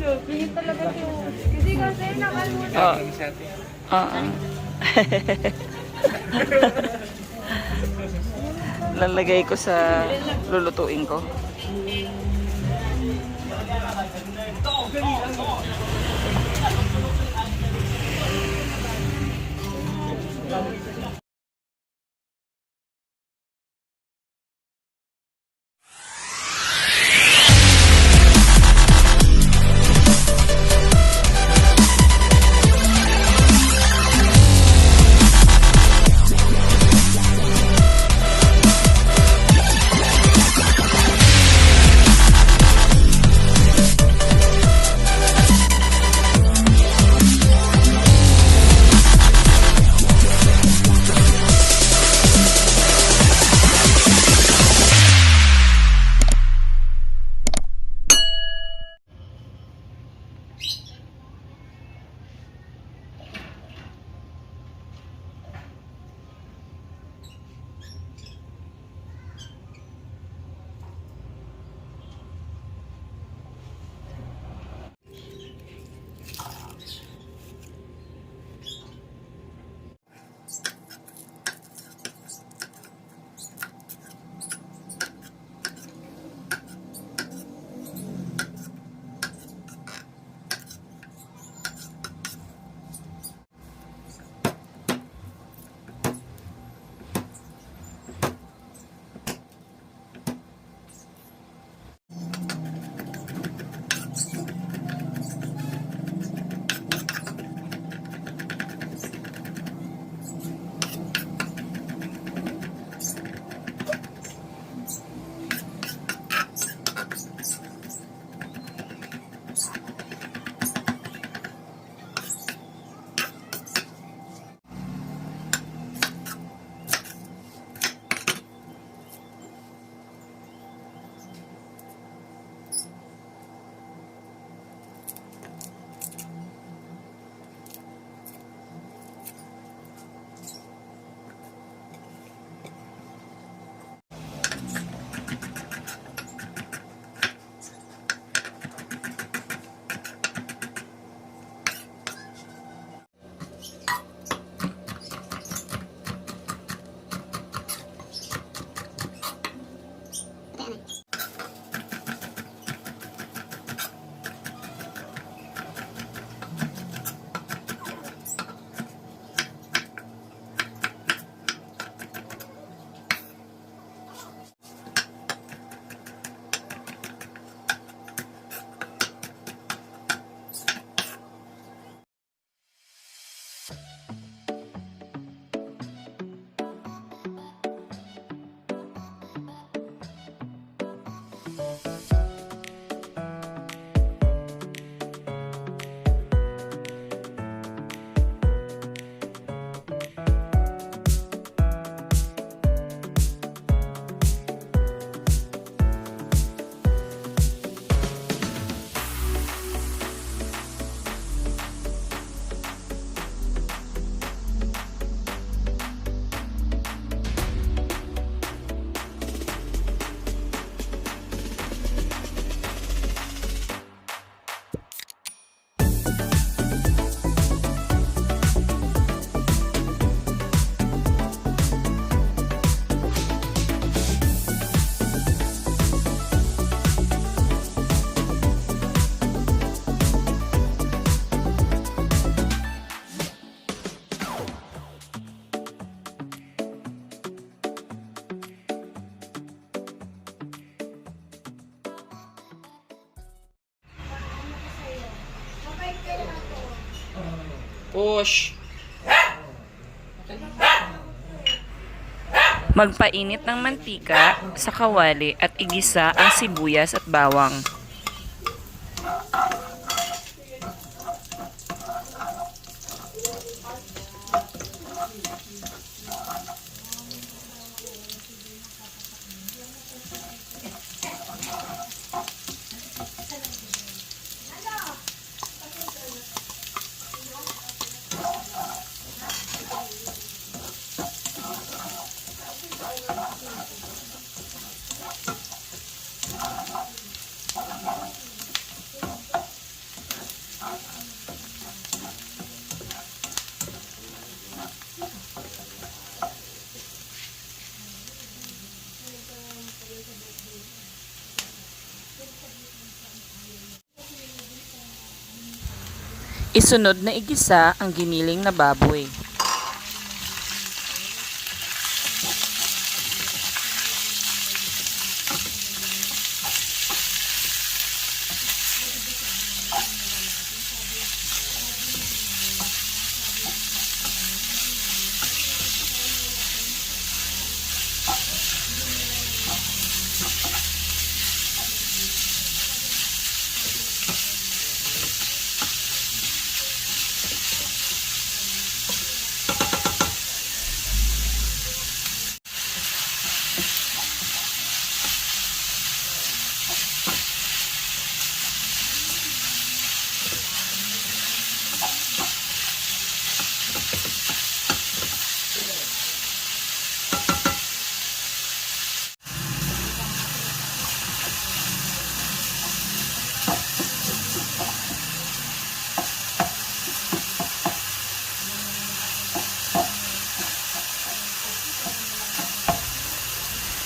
Pingin talaga ito. Kasi nakalunan. Oo. Lalagay ko sa lulutuin ko. Push. Magpainit ng mantika sa kawali at igisa ang sibuyas at bawang. Isunod na igisa ang giniling na baboy.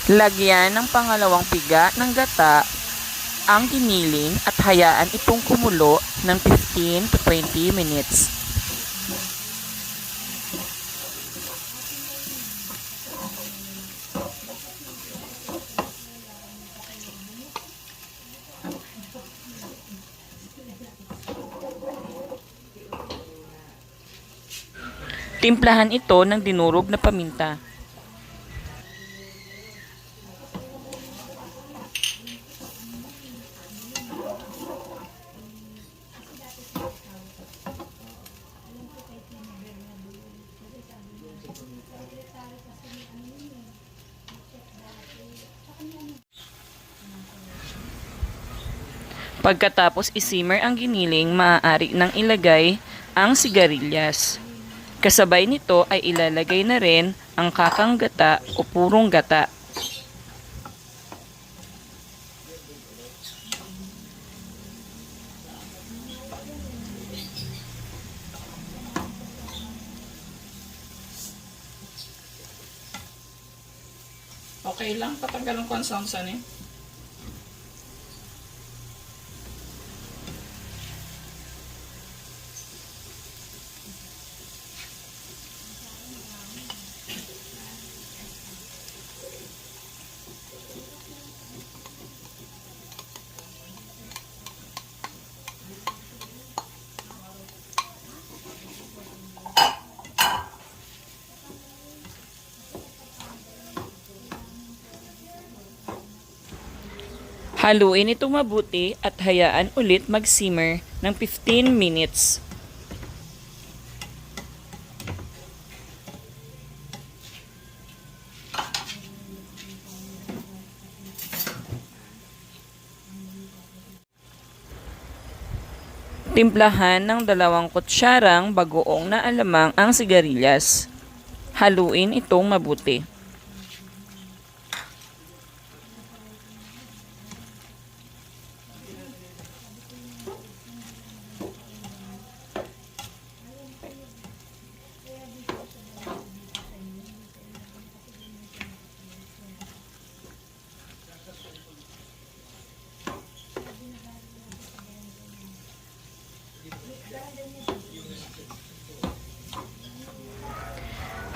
Lagyan ng pangalawang piga ng gata ang giniling at hayaan itong kumulo ng 15 to 20 minutes. Timplahan ito ng dinurog na paminta. Pagkatapos isimmer ang giniling, maaari nang ilagay ang sigarilyas. Kasabay nito ay ilalagay na rin ang kakang gata o purong gata. Okay lang, patanggalan ko ang sounds eh. Haluin itong mabuti at hayaan ulit mag-simmer ng 15 minutes. Timplahan ng 2 kutsyarang bagoong na alamang ang sigarilyas. Haluin itong mabuti.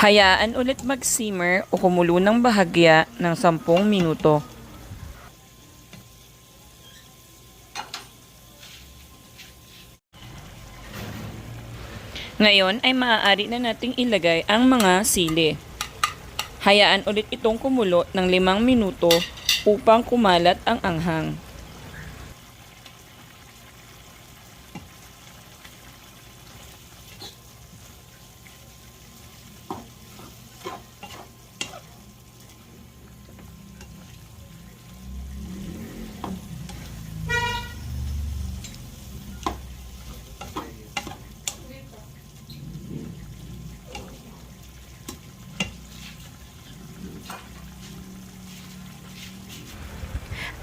Hayaan ulit mag-simmer o kumulo ng bahagya ng 10 minuto. Ngayon ay maaari na nating ilagay ang mga sili. Hayaan ulit itong kumulo ng 5 minuto upang kumalat ang anghang.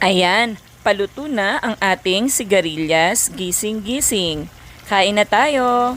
Ayan, paluto na ang ating sigarilyas gising gising. Kain na tayo!